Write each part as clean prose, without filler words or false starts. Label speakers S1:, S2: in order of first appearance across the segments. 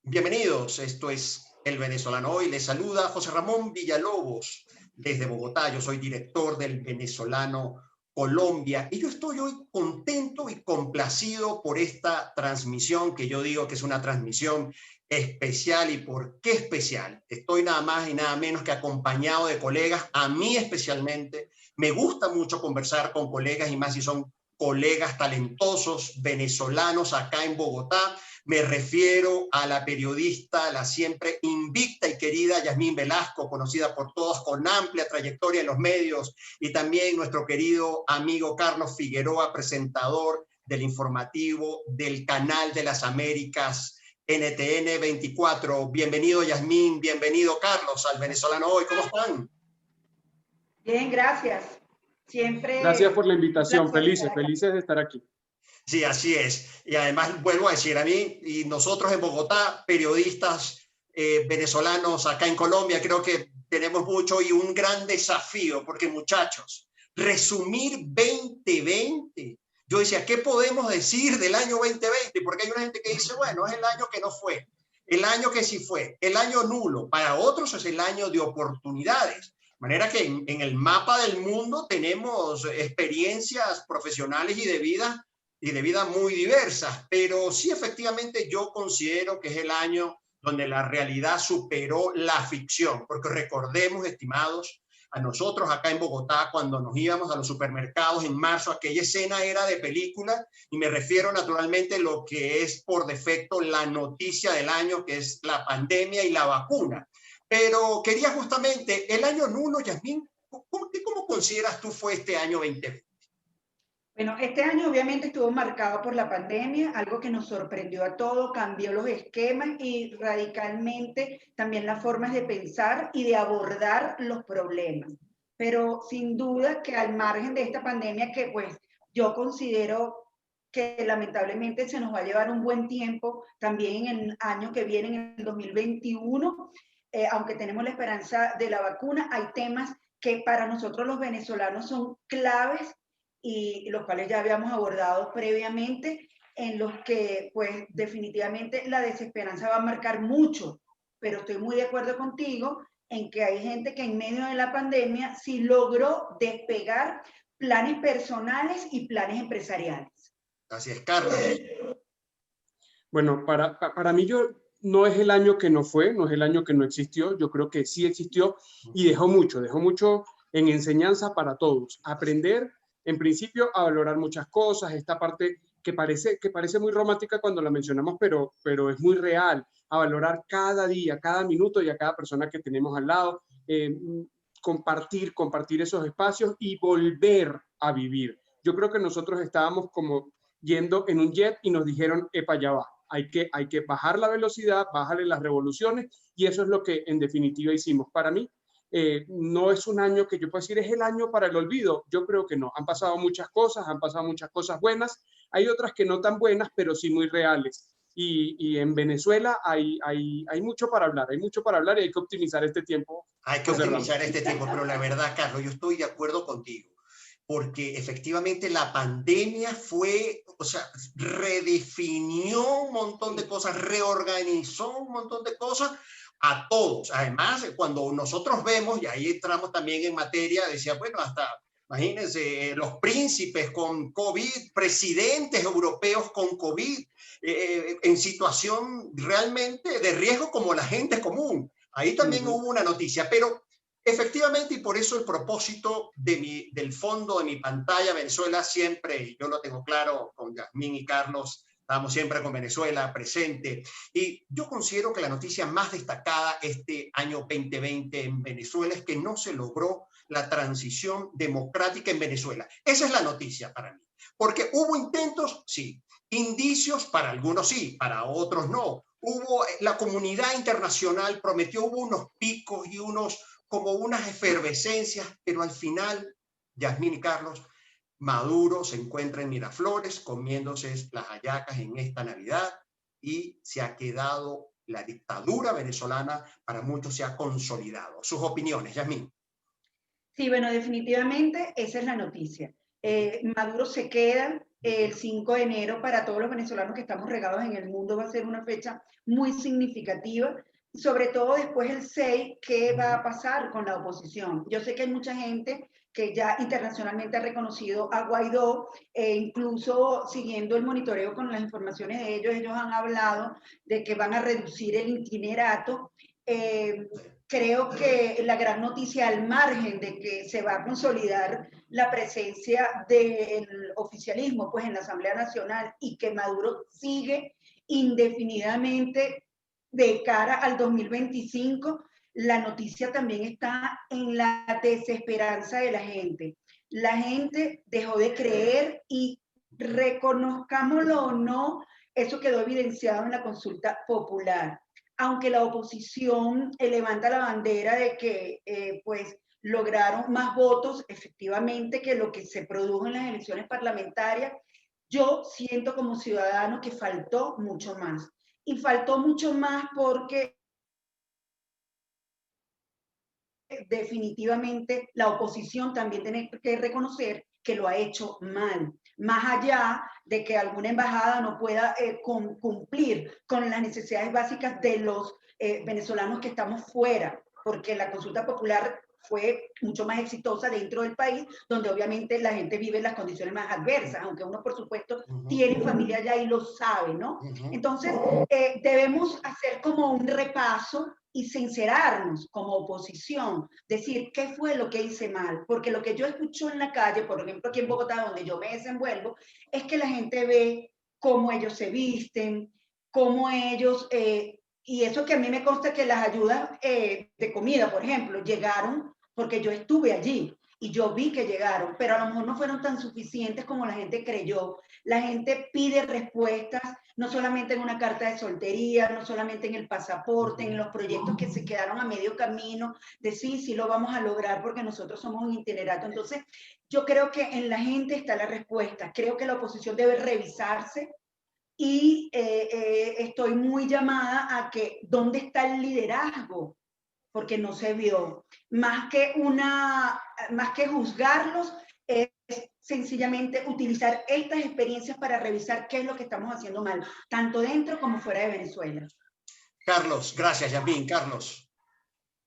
S1: Bienvenidos, esto es El Venezolano Hoy. Les saluda José Ramón Villalobos desde Bogotá. Yo soy director del Venezolano Colombia y yo estoy hoy contento y complacido por esta transmisión que yo digo que es una transmisión especial. ¿Y por qué especial? Estoy nada más y nada menos que acompañado de colegas. A mí especialmente me gusta mucho conversar con colegas y más si son colegas talentosos venezolanos acá en Bogotá. Me refiero a la periodista, la siempre invicta y querida Yasmín Velasco, conocida por todos con amplia trayectoria en los medios, y también nuestro querido amigo Carlos Figueroa, presentador del informativo del Canal de las Américas, NTN 24. Bienvenido Yasmín, bienvenido Carlos al Venezolano Hoy. ¿Cómo están?
S2: Bien, gracias.
S3: Gracias
S2: Siempre
S3: por la
S2: un
S3: invitación,
S2: placer estar
S3: felices,
S2: acá.
S3: felices de estar aquí.
S1: Sí, así es. Y además vuelvo a decir, a mí y nosotros en Bogotá, periodistas venezolanos acá en Colombia, creo que tenemos mucho y un gran desafío, porque muchachos, resumir 2020, yo decía, ¿qué podemos decir del año 2020? Porque hay una gente que dice, bueno, es el año que no fue, el año que sí fue, el año nulo. Para otros es el año de oportunidades. De manera que en el mapa del mundo tenemos experiencias profesionales y de vida muy diversas, pero sí efectivamente yo considero que es el año donde la realidad superó la ficción, porque recordemos, estimados, a nosotros acá en Bogotá, cuando nos íbamos a los supermercados en marzo, aquella escena era de película, y me refiero naturalmente a lo que es por defecto la noticia del año, que es la pandemia y la vacuna. Pero quería justamente, el año nulo, Yasmín, ¿cómo consideras tú fue este año 2020?
S2: Bueno, este año obviamente estuvo marcado por la pandemia, algo que nos sorprendió a todos, cambió los esquemas y radicalmente también las formas de pensar y de abordar los problemas. Pero sin duda que al margen de esta pandemia que pues yo considero que lamentablemente se nos va a llevar un buen tiempo, también en el año que viene, en el 2021, aunque tenemos la esperanza de la vacuna, hay temas que para nosotros los venezolanos son claves y los cuales ya habíamos abordado previamente, en los que pues definitivamente la desesperanza va a marcar mucho, pero estoy muy de acuerdo contigo en que hay gente que en medio de la pandemia sí logró despegar planes personales y planes empresariales.
S1: Así es, Carlos.
S3: Bueno, para mí no es el año que no fue, no es el año que no existió, yo creo que sí existió y dejó mucho en enseñanza para todos. Aprender, en principio, a valorar muchas cosas, esta parte que parece muy romántica cuando la mencionamos, pero es muy real, a valorar cada día, cada minuto y a cada persona que tenemos al lado, compartir esos espacios y volver a vivir. Yo creo que nosotros estábamos como yendo en un jet y nos dijeron, epa, ya va. Hay que bajar la velocidad, bajarle las revoluciones y eso es lo que en definitiva hicimos. Para mí, no es un año que yo pueda decir es el año para el olvido. Yo creo que no. Han pasado muchas cosas buenas. Hay otras que no tan buenas, pero sí muy reales. Y en Venezuela hay mucho para hablar, hay mucho para hablar y hay que optimizar este tiempo,
S1: Hay que
S3: José Ramos.
S1: optimizar este tiempo, pero la verdad, Carlos, yo estoy de acuerdo contigo, porque efectivamente la pandemia fue, o sea, redefinió un montón de cosas, reorganizó un montón de cosas a todos. Además, cuando nosotros vemos, y ahí entramos también en materia, decía, bueno, hasta, imagínense, los príncipes con COVID, presidentes europeos con COVID, en situación realmente de riesgo como la gente común. Ahí también hubo una noticia, pero efectivamente, y por eso el propósito del fondo de mi pantalla, Venezuela, siempre, yo lo tengo claro con Yasmín y Carlos, estamos siempre con Venezuela presente. Y yo considero que la noticia más destacada este año 2020 en Venezuela es que no se logró la transición democrática en Venezuela. Esa es la noticia para mí. Porque hubo intentos, sí. Indicios, para algunos sí, para otros no. La comunidad internacional prometió, hubo unos picos y como unas efervescencias, pero al final, Yasmín y Carlos, Maduro se encuentra en Miraflores comiéndose las hallacas en esta Navidad y se ha quedado la dictadura venezolana, para muchos se ha consolidado. Sus opiniones, Yasmín.
S2: Sí, bueno, definitivamente esa es la noticia. Maduro se queda el 5 de enero. Para todos los venezolanos que estamos regados en el mundo va a ser una fecha muy significativa, sobre todo después el 6, ¿qué va a pasar con la oposición? Yo sé que hay mucha gente que ya internacionalmente ha reconocido a Guaidó, incluso siguiendo el monitoreo con las informaciones de ellos han hablado de que van a reducir el itinerato. Creo que la gran noticia, al margen de que se va a consolidar la presencia del oficialismo pues en la Asamblea Nacional y que Maduro sigue indefinidamente de cara al 2025, la noticia también está en la desesperanza de la gente. La gente dejó de creer y, reconozcámoslo o no, eso quedó evidenciado en la consulta popular. Aunque la oposición levanta la bandera de que pues lograron más votos efectivamente que lo que se produjo en las elecciones parlamentarias, yo siento como ciudadano que faltó mucho más. Y faltó mucho más porque definitivamente la oposición también tiene que reconocer que lo ha hecho mal, más allá de que alguna embajada no pueda cumplir con las necesidades básicas de los venezolanos que estamos fuera, porque la consulta popular fue mucho más exitosa dentro del país, donde obviamente la gente vive en las condiciones más adversas, aunque uno por supuesto tiene familia allá y lo sabe, ¿no? Entonces debemos hacer como un repaso y sincerarnos como oposición, decir qué fue lo que hice mal, porque lo que yo escucho en la calle, por ejemplo aquí en Bogotá, donde yo me desenvuelvo, es que la gente ve cómo ellos se visten, cómo ellos, y eso que a mí me consta que las ayudas de comida, por ejemplo, llegaron porque yo estuve allí y yo vi que llegaron, pero a lo mejor no fueron tan suficientes como la gente creyó. La gente pide respuestas, no solamente en una carta de soltería, no solamente en el pasaporte, en los proyectos que se quedaron a medio camino, de sí, sí lo vamos a lograr porque nosotros somos un itinerato. Entonces, yo creo que en la gente está la respuesta. Creo que la oposición debe revisarse y estoy muy llamada a que, ¿dónde está el liderazgo? Porque no se vio. Más que juzgarlos, es sencillamente utilizar estas experiencias para revisar qué es lo que estamos haciendo mal, tanto dentro como fuera de Venezuela.
S1: Carlos, gracias, Yasmín. Carlos.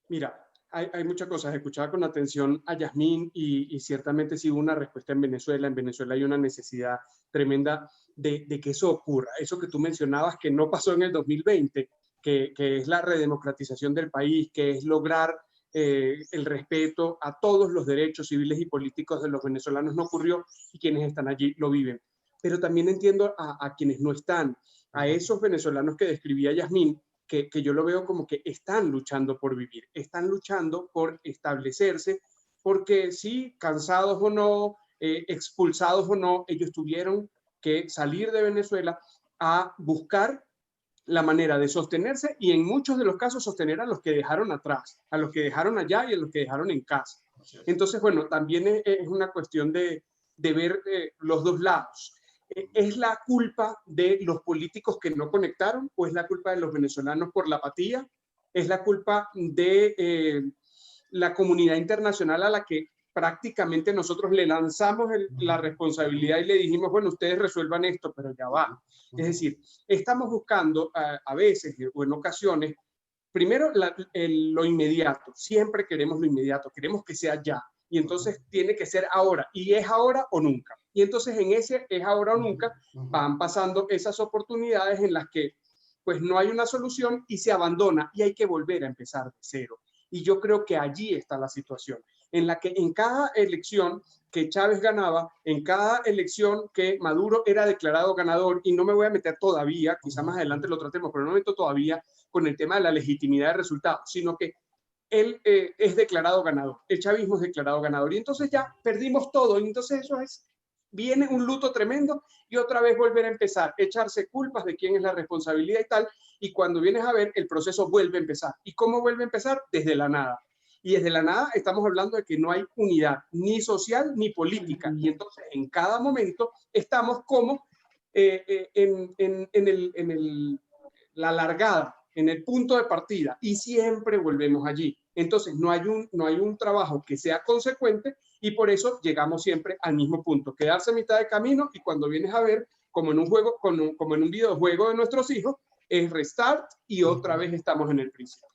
S3: Mira, hay muchas cosas. Escuchaba con atención a Yasmín y ciertamente sí hubo una respuesta en Venezuela. En Venezuela hay una necesidad tremenda de que eso ocurra. Eso que tú mencionabas que no pasó en el 2020, que es la redemocratización del país, que es lograr el respeto a todos los derechos civiles y políticos de los venezolanos, no ocurrió y quienes están allí lo viven. Pero también entiendo a quienes no están, a esos venezolanos que describía Yasmín, que yo lo veo como que están luchando por vivir, están luchando por establecerse, porque sí, cansados o no, expulsados o no, ellos tuvieron que salir de Venezuela a buscar la manera de sostenerse y en muchos de los casos sostener a los que dejaron atrás, a los que dejaron allá y a los que dejaron en casa. Entonces, bueno, también es una cuestión de ver los dos lados. ¿Es la culpa de los políticos que no conectaron o es la culpa de los venezolanos por la apatía? ¿Es la culpa de la comunidad internacional a la que prácticamente nosotros le lanzamos la responsabilidad y le dijimos, bueno, ustedes resuelvan esto, pero ya va? Es decir, estamos buscando a veces o en ocasiones, primero lo inmediato, siempre queremos lo inmediato, queremos que sea ya, y entonces tiene que ser ahora, y es ahora o nunca. Y entonces en ese es ahora o nunca van pasando esas oportunidades en las que pues no hay una solución y se abandona y hay que volver a empezar de cero. Y yo creo que allí está la situación, en la que en cada elección que Chávez ganaba, en cada elección que Maduro era declarado ganador, y no me voy a meter todavía, quizá más adelante lo tratemos, pero no me meto todavía con el tema de la legitimidad de resultados, sino que él es declarado ganador, el chavismo es declarado ganador, y entonces ya perdimos todo, y entonces eso es, viene un luto tremendo, y otra vez volver a empezar, echarse culpas de quién es la responsabilidad y tal, y cuando vienes a ver, el proceso vuelve a empezar. ¿Y cómo vuelve a empezar? Desde la nada. Y desde la nada estamos hablando de que no hay unidad, ni social ni política, y entonces en cada momento estamos como la largada, en el punto de partida, y siempre volvemos allí. Entonces no hay un trabajo que sea consecuente Y por eso llegamos siempre al mismo punto, quedarse a mitad de camino, y cuando vienes a ver, como en un juego, como en un videojuego de nuestros hijos, es restart y otra vez estamos en el principio.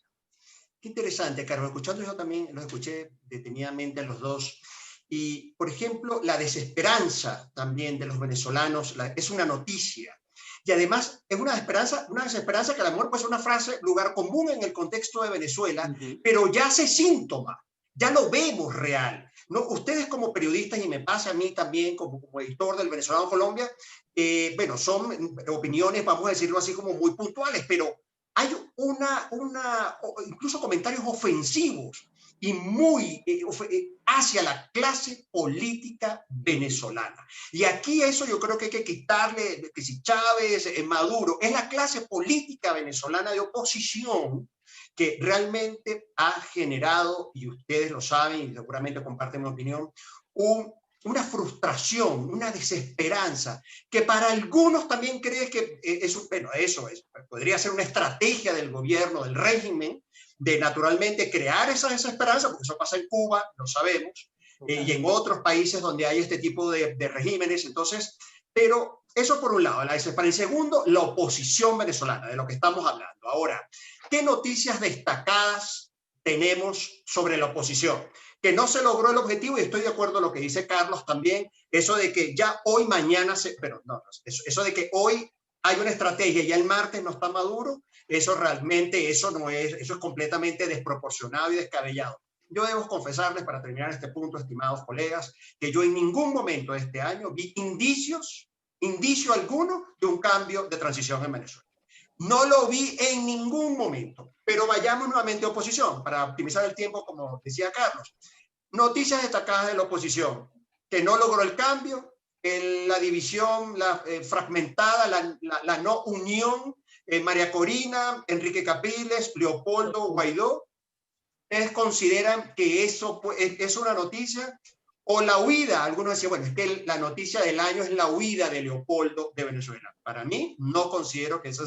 S1: Qué interesante, Carlos. Escuchando yo también, los escuché detenidamente a los dos. Y, por ejemplo, la desesperanza también de los venezolanos es una noticia. Y además es una desesperanza que a lo mejor puede ser una frase, lugar común en el contexto de Venezuela, pero ya hace síntoma, ya lo vemos real. ¿No? Ustedes como periodistas, y me pasa a mí también como editor del Venezolano Colombia, bueno, son opiniones, vamos a decirlo así, como muy puntuales, pero hay incluso comentarios ofensivos y muy hacia la clase política venezolana. Y aquí eso yo creo que hay que quitarle, que si Chávez, Maduro, es la clase política venezolana de oposición que realmente ha generado, y ustedes lo saben y seguramente comparten mi opinión, una frustración, una desesperanza, que para algunos también creen que podría ser una estrategia del gobierno, del régimen, de naturalmente crear esa desesperanza, porque eso pasa en Cuba, lo sabemos, y en otros países donde hay este tipo de regímenes. Entonces, pero eso por un lado, la desesperanza. En segundo, la oposición venezolana, de lo que estamos hablando. Ahora, ¿qué noticias destacadas tenemos sobre la oposición? Que no se logró el objetivo, y estoy de acuerdo con lo que dice Carlos también, eso de que ya hoy, mañana, eso de que hoy hay una estrategia y ya el martes no está Maduro, eso realmente, eso es completamente desproporcionado y descabellado. Yo debo confesarles, para terminar este punto, estimados colegas, que yo en ningún momento de este año vi indicio alguno de un cambio de transición en Venezuela. No lo vi en ningún momento, pero vayamos nuevamente a oposición, para optimizar el tiempo, como decía Carlos. Noticias destacadas de la oposición, que no logró el cambio, la división fragmentada, la no unión, María Corina, Enrique Capriles, Leopoldo, Guaidó. ¿Ustedes consideran que eso es una noticia? O la huida, algunos decían, bueno, es que la noticia del año es la huida de Leopoldo de Venezuela. Para mí, no considero que eso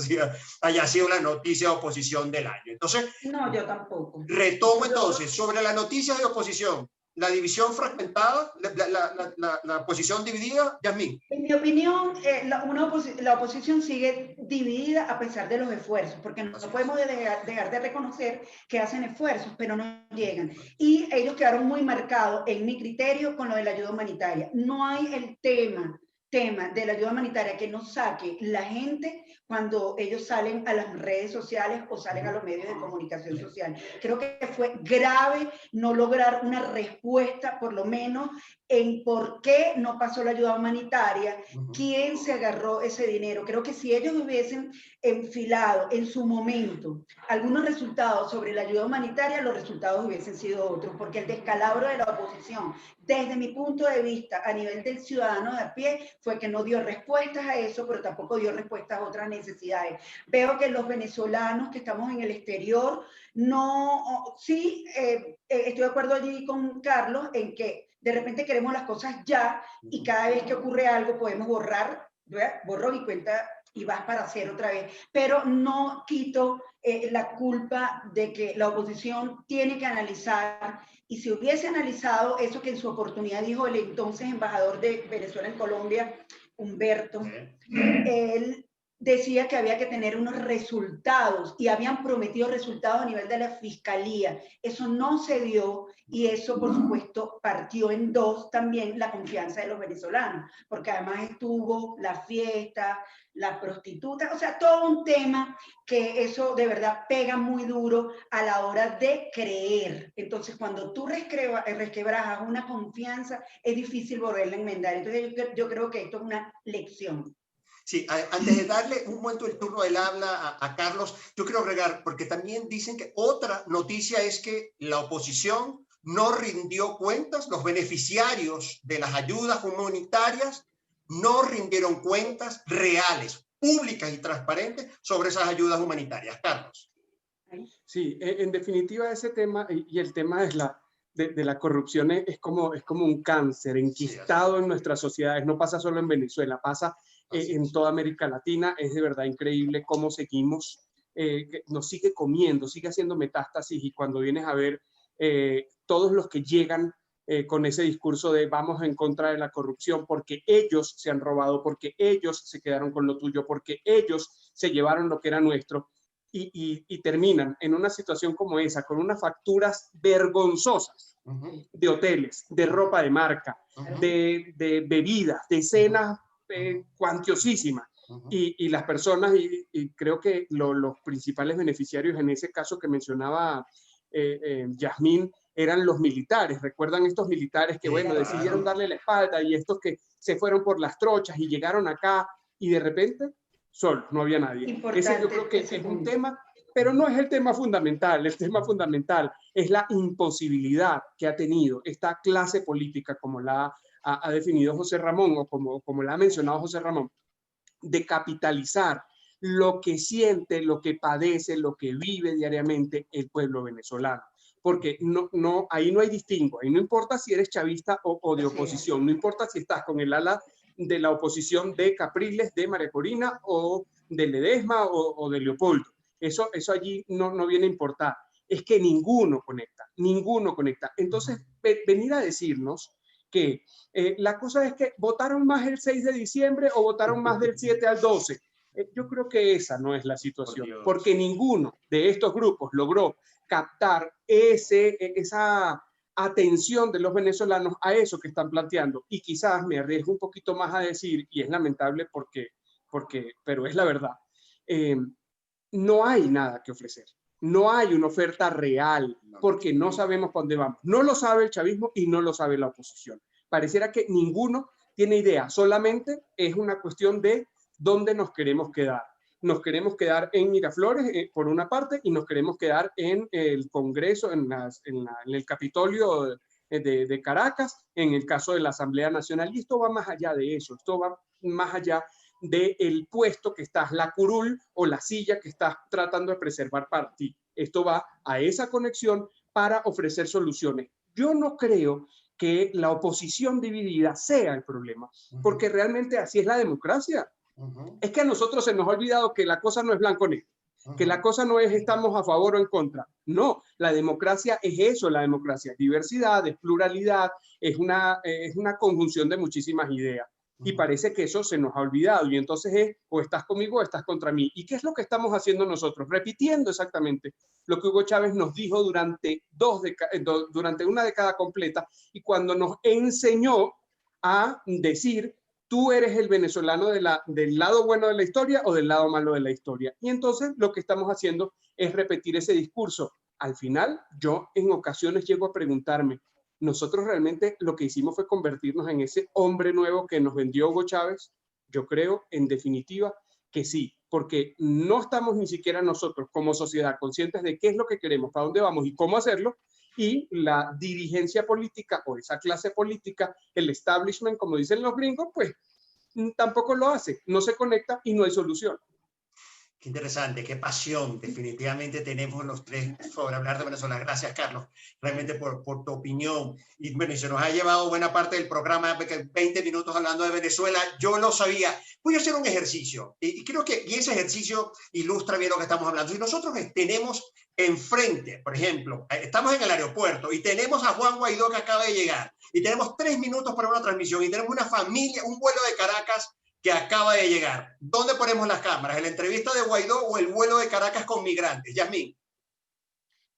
S1: haya sido la noticia de oposición del año. Entonces,
S2: no, yo tampoco.
S1: Retomo entonces, sobre las noticias de oposición, la división fragmentada, la posición dividida, Yasmín.
S2: En mi opinión, la oposición sigue dividida a pesar de los esfuerzos, porque no podemos dejar de reconocer que hacen esfuerzos, pero no llegan. Y ellos quedaron muy marcados, en mi criterio, con lo de la ayuda humanitaria. No hay el tema de la ayuda humanitaria que nos saque la gente cuando ellos salen a las redes sociales o salen a los medios de comunicación social. Creo que fue grave no lograr una respuesta, por lo menos, en por qué no pasó la ayuda humanitaria, quién se agarró ese dinero. Creo que si ellos hubiesen enfilado en su momento algunos resultados sobre la ayuda humanitaria, los resultados hubiesen sido otros, porque el descalabro de la oposición, desde mi punto de vista, a nivel del ciudadano de a pie, fue que no dio respuestas a eso, pero tampoco dio respuestas a otras necesidades. Veo que los venezolanos que estamos en el exterior, estoy de acuerdo allí con Carlos en que de repente queremos las cosas ya y cada vez que ocurre algo podemos borro y cuenta y vas para hacer otra vez, pero no quito la culpa de que la oposición tiene que analizar, y si hubiese analizado eso que en su oportunidad dijo el entonces embajador de Venezuela en Colombia, Humberto, él decía que había que tener unos resultados y habían prometido resultados a nivel de la fiscalía. Eso no se dio y eso, por supuesto, partió en dos también la confianza de los venezolanos, porque además estuvo la fiesta, la prostituta, o sea, todo un tema que eso de verdad pega muy duro a la hora de creer. Entonces, cuando tú resquebrajas una confianza, es difícil volverla a enmendar. Entonces, yo creo que esto es una lección.
S1: Sí, antes de darle un momento el turno del habla a Carlos, yo quiero agregar, porque también dicen que otra noticia es que la oposición no rindió cuentas, los beneficiarios de las ayudas humanitarias no rindieron cuentas reales, públicas y transparentes sobre esas ayudas humanitarias. Carlos.
S3: Sí, en definitiva ese tema, y el tema es de la corrupción es como un cáncer enquistado en nuestras sociedades. No pasa solo en Venezuela, pasa en toda América Latina. Es de verdad increíble cómo seguimos, nos sigue comiendo, sigue haciendo metástasis, y cuando vienes a ver todos los que llegan con ese discurso de vamos en contra de la corrupción porque ellos se han robado, porque ellos se quedaron con lo tuyo, porque ellos se llevaron lo que era nuestro, y terminan en una situación como esa, con unas facturas vergonzosas de hoteles, de ropa de marca, de bebidas, de cenas cuantiosísimas. Y las personas, y creo que los principales beneficiarios en ese caso que mencionaba Yasmín, eran los militares. ¿Recuerdan estos militares que, bueno, decidieron darle la espalda, y estos que se fueron por las trochas y llegaron acá y de repente solo, no había nadie? Ese yo creo que es un tema, pero no es el tema fundamental. El tema fundamental es la imposibilidad que ha tenido esta clase política, como la ha definido José Ramón, o como la ha mencionado José Ramón, de capitalizar lo que siente, lo que padece, lo que vive diariamente el pueblo venezolano. Porque ahí no hay distingo, ahí no importa si eres chavista o de oposición, no importa si estás con el ala de la oposición de Capriles, de María Corina, o de Ledesma o de Leopoldo. Eso allí no viene a importar. Es que ninguno conecta. Entonces, venir a decirnos que la cosa es que votaron más el 6 de diciembre o votaron más del 7 al 12. Yo creo que esa no es la situación, porque ninguno de estos grupos logró captar esa atención de los venezolanos a eso que están planteando. Y quizás me arriesgo un poquito más a decir, y es lamentable pero es la verdad, no hay nada que ofrecer. No hay una oferta real, porque no sabemos para dónde vamos. No lo sabe el chavismo y no lo sabe la oposición. Pareciera que ninguno tiene idea, solamente es una cuestión de dónde nos queremos quedar. Nos queremos quedar en Miraflores, por una parte, y nos queremos quedar en el Congreso, en el Capitolio de Caracas, en el caso de la Asamblea Nacional. Y esto va más allá de eso, esto va más allá del puesto que estás, la curul o la silla que estás tratando de preservar para ti. Esto va a esa conexión para ofrecer soluciones. Yo no creo que la oposición dividida sea el problema, porque realmente así es la democracia. Es que a nosotros se nos ha olvidado que la cosa no es blanco-negro, que la cosa no es estamos a favor o en contra. No, la democracia es eso, la democracia es diversidad, es pluralidad, es una conjunción de muchísimas ideas. Y parece que eso se nos ha olvidado, y entonces es o estás conmigo o estás contra mí. ¿Y qué es lo que estamos haciendo nosotros? Repitiendo exactamente lo que Hugo Chávez nos dijo durante una década completa, y cuando nos enseñó a decir: tú eres el venezolano del lado bueno de la historia o del lado malo de la historia. Y entonces lo que estamos haciendo es repetir ese discurso. Al final, yo en ocasiones llego a preguntarme, ¿nosotros realmente lo que hicimos fue convertirnos en ese hombre nuevo que nos vendió Hugo Chávez? Yo creo, en definitiva, que sí, porque no estamos ni siquiera nosotros como sociedad conscientes de qué es lo que queremos, para dónde vamos y cómo hacerlo, y la dirigencia política o esa clase política, el establishment, como dicen los gringos, pues tampoco lo hace, no se conecta y no hay solución.
S1: Qué interesante, qué pasión definitivamente tenemos los tres sobre hablar de Venezuela. Gracias, Carlos, realmente por tu opinión. Y bueno, y se nos ha llevado buena parte del programa, 20 minutos hablando de Venezuela. Yo lo sabía. Voy a hacer un ejercicio y creo que ese ejercicio ilustra bien lo que estamos hablando. Si nosotros tenemos enfrente, por ejemplo, estamos en el aeropuerto y tenemos a Juan Guaidó que acaba de llegar y tenemos 3 minutos para una transmisión y tenemos una familia, un vuelo de Caracas que acaba de llegar. ¿Dónde ponemos las cámaras? ¿En la entrevista de Guaidó o el vuelo de Caracas con migrantes? Yasmín.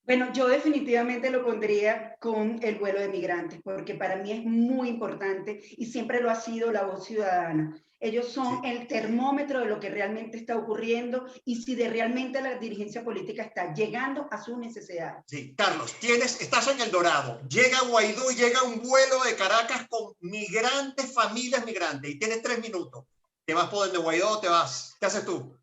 S2: Bueno, yo definitivamente lo pondría con el vuelo de migrantes, porque para mí es muy importante y siempre lo ha sido la voz ciudadana. Ellos son el termómetro de lo que realmente está ocurriendo y si realmente la dirigencia política está llegando a sus necesidades.
S1: Sí, Carlos, estás en El Dorado, llega Guaidó y llega un vuelo de Caracas con migrantes, familias migrantes, y tienes 3 minutos. ¿Te vas por donde Guaidó o te vas? ¿Qué haces tú?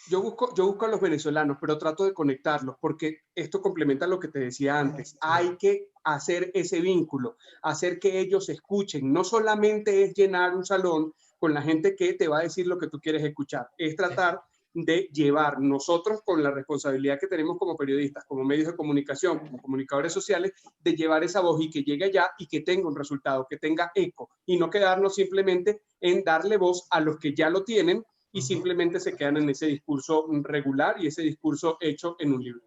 S3: Yo busco a los venezolanos, pero trato de conectarlos, porque esto complementa lo que te decía antes. Hay que hacer ese vínculo, hacer que ellos escuchen. No solamente es llenar un salón con la gente que te va a decir lo que tú quieres escuchar, es tratar de llevar nosotros, con la responsabilidad que tenemos como periodistas, como medios de comunicación, como comunicadores sociales, de llevar esa voz y que llegue allá y que tenga un resultado, que tenga eco, y no quedarnos simplemente en darle voz a los que ya lo tienen y simplemente se quedan en ese discurso regular y ese discurso hecho en un libro.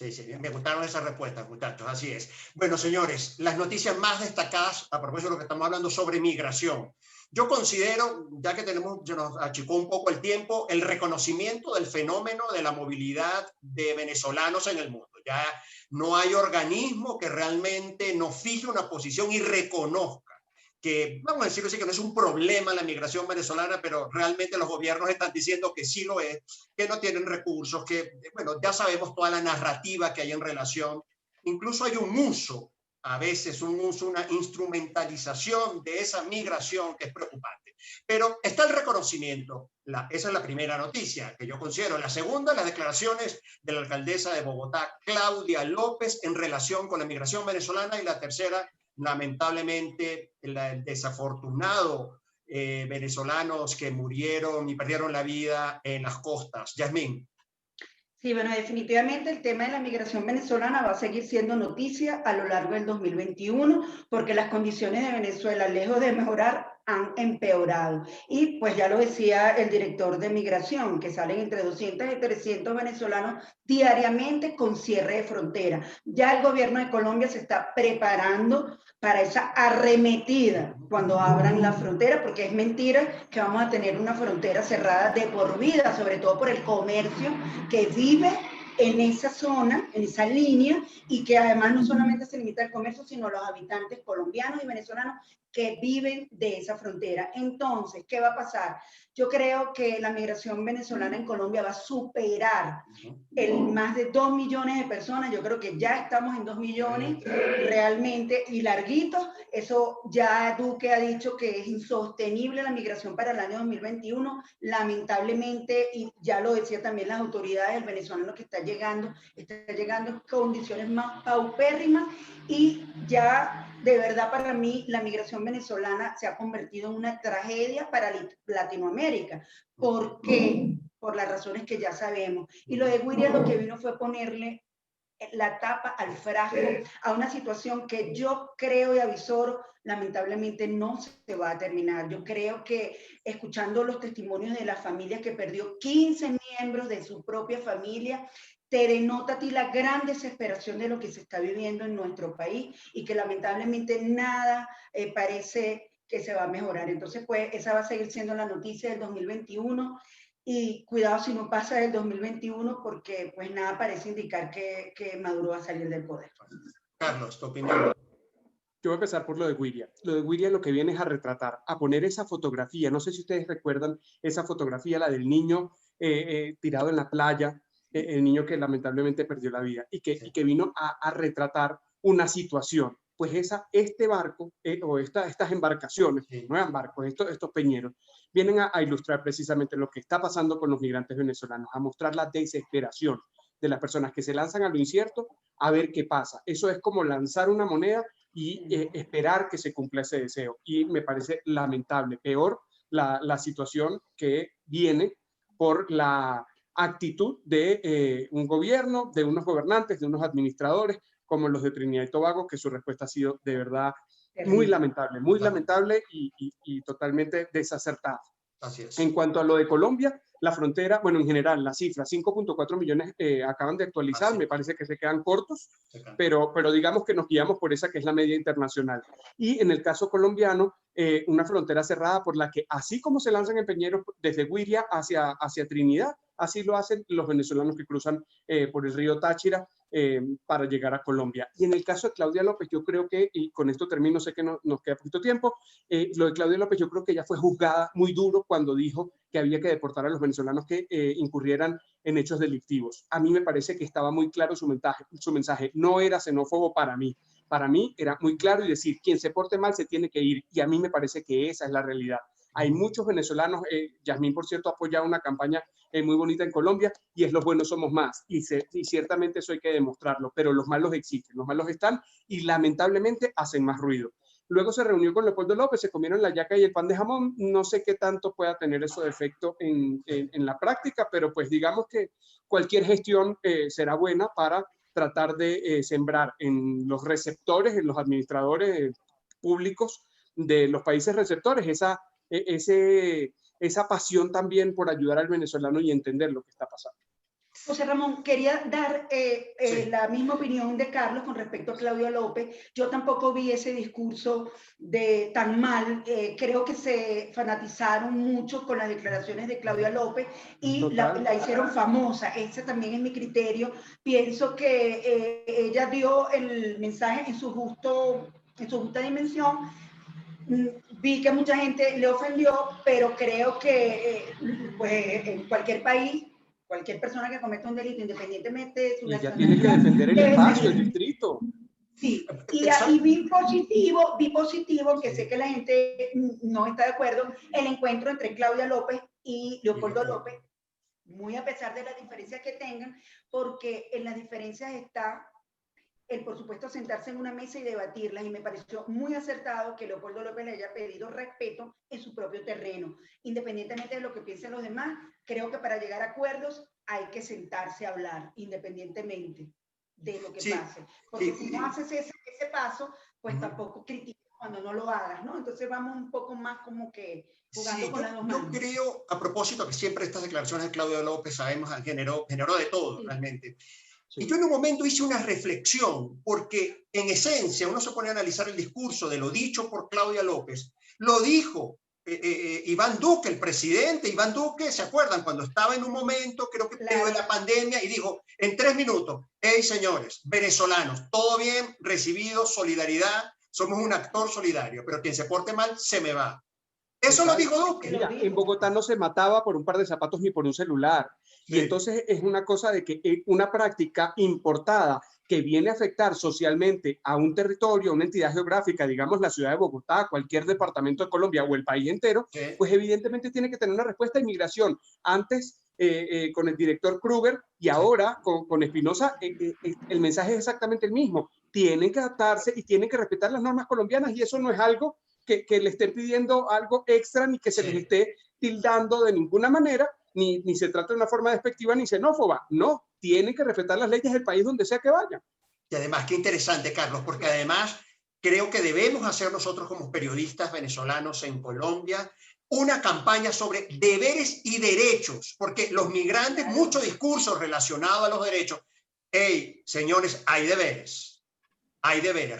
S1: Sí, sí, me gustaron esas respuestas, muchachos, así es. Bueno, señores, las noticias más destacadas, a propósito de lo que estamos hablando sobre migración. Yo considero, ya que se nos achicó un poco el tiempo, el reconocimiento del fenómeno de la movilidad de venezolanos en el mundo. Ya no hay organismo que realmente nos fije una posición y reconozca que, vamos a decirlo así, que no es un problema la migración venezolana, pero realmente los gobiernos están diciendo que sí lo es, que no tienen recursos, que, bueno, ya sabemos toda la narrativa que hay en relación. Incluso hay un uso, a veces un uso, una instrumentalización de esa migración que es preocupante. Pero está el reconocimiento, esa es la primera noticia que yo considero. La segunda, las declaraciones de la alcaldesa de Bogotá, Claudia López, en relación con la migración venezolana. Y la tercera, lamentablemente, el desafortunado venezolanos que murieron y perdieron la vida en las costas. Yasmín.
S2: Sí, bueno, definitivamente el tema de la migración venezolana va a seguir siendo noticia a lo largo del 2021, porque las condiciones de Venezuela, lejos de mejorar, han empeorado. Y pues ya lo decía el director de migración, que salen entre 200 y 300 venezolanos diariamente con cierre de frontera. Ya el gobierno de Colombia se está preparando para esa arremetida cuando abran la frontera, porque es mentira que vamos a tener una frontera cerrada de por vida, sobre todo por el comercio que vive en esa zona, en esa línea, y que además no solamente se limita al comercio, sino los habitantes colombianos y venezolanos que viven de esa frontera. Entonces, ¿qué va a pasar? Yo creo que la migración venezolana en Colombia va a superar el más de 2 millones de personas. Yo creo que ya estamos en 2 millones realmente y larguitos. Eso ya Duque ha dicho que es insostenible la migración para el año 2021. Lamentablemente, y ya lo decía también las autoridades, el venezolano que está llegando en condiciones más paupérrimas, y ya de verdad para mí la migración venezolana se ha convertido en una tragedia para Latinoamérica. ¿Por qué? Por las razones que ya sabemos. Y lo de William lo que vino fue ponerle la tapa al frasco a una situación que yo creo y avisoro lamentablemente no se va a terminar. Yo creo que escuchando los testimonios de la familia que perdió 15 miembros de su propia familia, te denota a ti la gran desesperación de lo que se está viviendo en nuestro país y que lamentablemente nada parece que se va a mejorar. Entonces, pues esa va a seguir siendo la noticia del 2021. Y cuidado si no pasa del 2021, porque pues nada parece indicar que Maduro va a salir del poder.
S1: Carlos, tu opinión.
S3: Yo voy a empezar por lo de William. Lo de William lo que viene es a retratar, a poner esa fotografía. No sé si ustedes recuerdan esa fotografía, la del niño tirado en la playa, el niño que lamentablemente perdió la vida y que vino a retratar una situación. Pues este barco o estas embarcaciones, no eran barcos, estos peñeros, vienen a ilustrar precisamente lo que está pasando con los migrantes venezolanos, a mostrar la desesperación de las personas que se lanzan a lo incierto a ver qué pasa. Eso es como lanzar una moneda y esperar que se cumpla ese deseo. Y me parece lamentable, peor la situación que viene por la actitud de un gobierno, de unos gobernantes, de unos administradores, como los de Trinidad y Tobago, que su respuesta ha sido de verdad muy lamentable y totalmente desacertada.
S1: Así es.
S3: En cuanto a lo de Colombia, la frontera, bueno, en general, la cifra, 5.4 millones acaban de actualizar, me parece que se quedan cortos, pero digamos que nos guiamos por esa que es la media internacional. Y en el caso colombiano, una frontera cerrada por la que, así como se lanzan empeñeros desde Guiria hacia Trinidad, así lo hacen los venezolanos que cruzan por el río Táchira para llegar a Colombia. Y en el caso de Claudia López, yo creo que, y con esto termino, sé que nos queda poquito tiempo, lo de Claudia López, yo creo que ella fue juzgada muy duro cuando dijo que había que deportar a los venezolanos que incurrieran en hechos delictivos. A mí me parece que estaba muy claro su mensaje. No era xenófobo para mí. Para mí era muy claro y decir, quien se porte mal se tiene que ir. Y a mí me parece que esa es la realidad. Hay muchos venezolanos, Yasmín, por cierto, ha apoyado una campaña muy bonita en Colombia, y es los buenos somos más. Y ciertamente eso hay que demostrarlo, pero los malos existen, los malos están y lamentablemente hacen más ruido. Luego se reunió con Leopoldo López, se comieron la yaca y el pan de jamón. No sé qué tanto pueda tener eso de efecto en la práctica, pero pues digamos que cualquier gestión será buena para tratar de sembrar en los receptores, en los administradores públicos de los países receptores, esa pasión también por ayudar al venezolano y entender lo que está pasando.
S2: José Ramón, quería dar
S1: Sí.
S2: la misma opinión de Carlos con respecto a Claudia López. Yo tampoco vi ese discurso de tan mal. Creo que se fanatizaron mucho con las declaraciones de Claudia López y la hicieron famosa. Ese también es mi criterio. Pienso que ella dio el mensaje en su justa dimensión. Vi que mucha gente le ofendió, pero creo que pues, en cualquier país, cualquier persona que cometa un delito, independientemente de su
S3: Y ella tiene que
S2: nacionalidad,
S3: defender el
S2: debe
S3: espacio, el
S2: seguir.
S3: distrito.
S2: Sí, y vi positivo, que sé que la gente no está de acuerdo, el encuentro entre Claudia López y Leopoldo López, muy a pesar de las diferencias que tengan, porque en las diferencias está el, por supuesto, sentarse en una mesa y debatirlas, y me pareció muy acertado que Leopoldo López le haya pedido respeto en su propio terreno. Independientemente de lo que piensen los demás, creo que para llegar a acuerdos hay que sentarse a hablar, independientemente de lo que pase. Porque si no haces ese paso, pues tampoco criticas cuando no lo hagas, ¿no? Entonces vamos un poco más como que jugando con las dos manos.
S1: Yo creo, a propósito, que siempre estas declaraciones de Claudia López, sabemos, generó de todo, realmente. Sí. Y yo en un momento hice una reflexión, porque en esencia uno se pone a analizar el discurso de lo dicho por Claudia López. Lo dijo Iván Duque, el presidente Iván Duque, ¿se acuerdan? Cuando estaba en un momento, creo que claro, de la pandemia, y dijo en 3 minutos, hey señores, venezolanos, todo bien, recibido, solidaridad, somos un actor solidario, pero quien se porte mal, se me va. Eso lo dijo Duque.
S3: Mira, en Bogotá no se mataba por un par de zapatos ni por un celular. Sí. Y entonces es una cosa de que una práctica importada que viene a afectar socialmente a un territorio, a una entidad geográfica, digamos la ciudad de Bogotá, cualquier departamento de Colombia o el país entero, sí, pues evidentemente tiene que tener una respuesta de inmigración. Antes con el director Kruger y ahora con Espinosa, el mensaje es exactamente el mismo. Tienen que adaptarse y tienen que respetar las normas colombianas, y eso no es algo que le estén pidiendo algo extra, ni que se les esté tildando de ninguna manera, ni se trata de una forma despectiva ni xenófoba. No, tienen que respetar las leyes del país donde sea que vayan.
S1: Y además, qué interesante, Carlos, porque además creo que debemos hacer nosotros como periodistas venezolanos en Colombia una campaña sobre deberes y derechos, porque los migrantes, mucho discurso relacionado a los derechos. Hey, señores, hay deberes,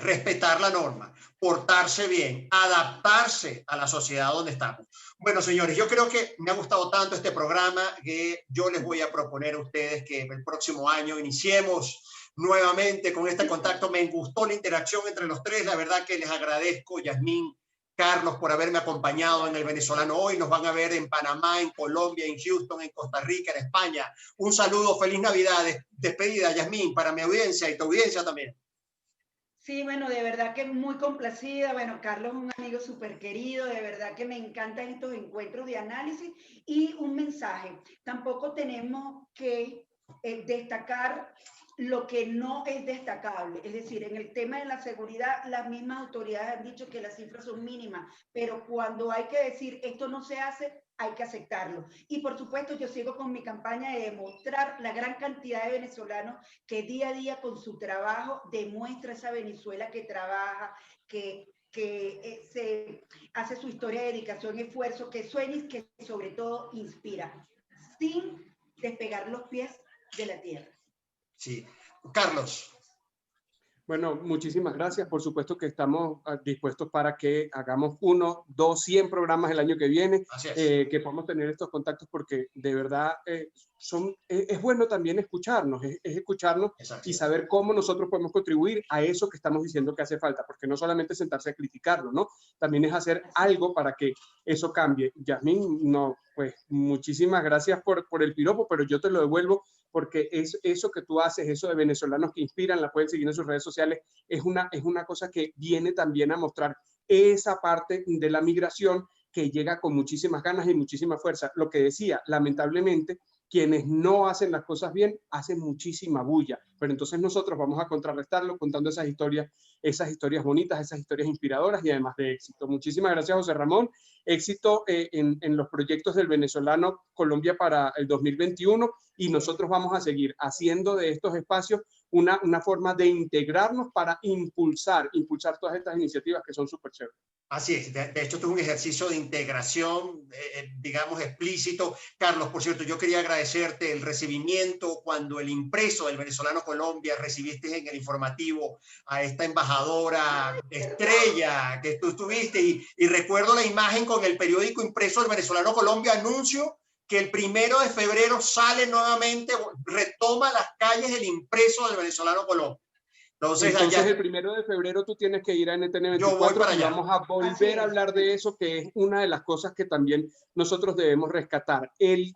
S1: respetar la norma, portarse bien, adaptarse a la sociedad donde estamos. Bueno, señores, yo creo que me ha gustado tanto este programa que yo les voy a proponer a ustedes que el próximo año iniciemos nuevamente con este contacto. Me gustó la interacción entre los tres. La verdad que les agradezco, Yasmín, Carlos, por haberme acompañado en el Venezolano Hoy. Nos van a ver en Panamá, en Colombia, en Houston, en Costa Rica, en España. Un saludo, feliz Navidad, despedida, Yasmín, para mi audiencia y tu audiencia también.
S2: Sí, bueno, de verdad que muy complacida. Bueno, Carlos es un amigo súper querido, de verdad que me encantan estos encuentros de análisis. Y un mensaje, tampoco tenemos que destacar lo que no es destacable. Es decir, en el tema de la seguridad, las mismas autoridades han dicho que las cifras son mínimas, pero cuando hay que decir esto no se hace, hay que aceptarlo. Y por supuesto, yo sigo con mi campaña de demostrar la gran cantidad de venezolanos que día a día con su trabajo demuestra esa Venezuela que trabaja, que se hace su historia de dedicación, esfuerzo, que sueña y que sobre todo inspira, sin despegar los pies de la tierra.
S1: Sí. Carlos.
S3: Bueno, muchísimas gracias. Por supuesto que estamos dispuestos para que hagamos 1, 2, 100 programas el año que viene, que podamos tener estos contactos, porque de verdad es bueno también escucharnos, es escucharnos y saber cómo nosotros podemos contribuir a eso que estamos diciendo que hace falta, porque no solamente sentarse a criticarlo, ¿no? También es hacer algo para que eso cambie. Yasmín, no, pues muchísimas gracias por el piropo, pero yo te lo devuelvo, porque eso que tú haces, eso de venezolanos que inspiran, la pueden seguir en sus redes sociales, es una cosa que viene también a mostrar esa parte de la migración que llega con muchísimas ganas y muchísima fuerza. Lo que decía, lamentablemente, quienes no hacen las cosas bien hacen muchísima bulla, pero entonces nosotros vamos a contrarrestarlo contando esas historias bonitas, esas historias inspiradoras y además de éxito. Muchísimas gracias, José Ramón. Éxito en los proyectos del venezolano Colombia para el 2021, y nosotros vamos a seguir haciendo de estos espacios una forma de integrarnos para impulsar todas estas iniciativas que son súper chéveres.
S1: Así es, de hecho, esto es un ejercicio de integración, digamos, explícito. Carlos, por cierto, yo quería agradecerte el recibimiento cuando el impreso del Venezolano Colombia recibiste en el informativo a esta embajadora estrella que tú tuviste, y recuerdo la imagen con el periódico impreso del Venezolano Colombia, anuncio que el 1 de febrero sale nuevamente, retoma las calles el impreso del Venezolano Colombia. Entonces allá,
S3: el 1 de febrero tú tienes que ir a NTN 24.
S1: yo voy para
S3: y
S1: allá.
S3: vamos a volver a hablar de eso, que es una de las cosas que también nosotros debemos rescatar.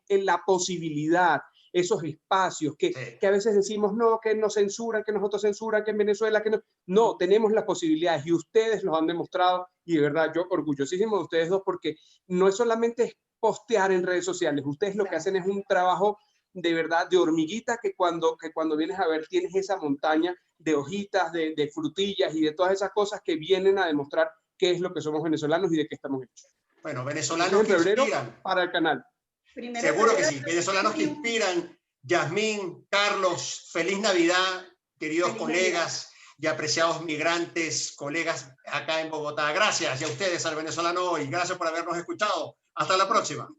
S3: La posibilidad, esos espacios que a veces decimos, no, que nos censuran, que nosotros censuran, que en Venezuela, que no. No, tenemos las posibilidades y ustedes los han demostrado, y de verdad yo orgullosísimo de ustedes dos, porque no es solamente postear en redes sociales, ustedes lo que hacen es un trabajo de verdad de hormiguita, que cuando vienes a ver tienes esa montaña de hojitas, de frutillas y de todas esas cosas que vienen a demostrar qué es lo que somos venezolanos y de qué estamos hechos.
S1: Bueno, venezolanos
S3: en febrero,
S1: que inspiran.
S3: Para el canal.
S1: Seguro que sí, venezolanos que inspiran. Yasmín, Carlos, feliz Navidad, queridos colegas y apreciados migrantes, colegas acá en Bogotá. Gracias, y a ustedes, al Venezolano Hoy. Gracias por habernos escuchado. Hasta la próxima.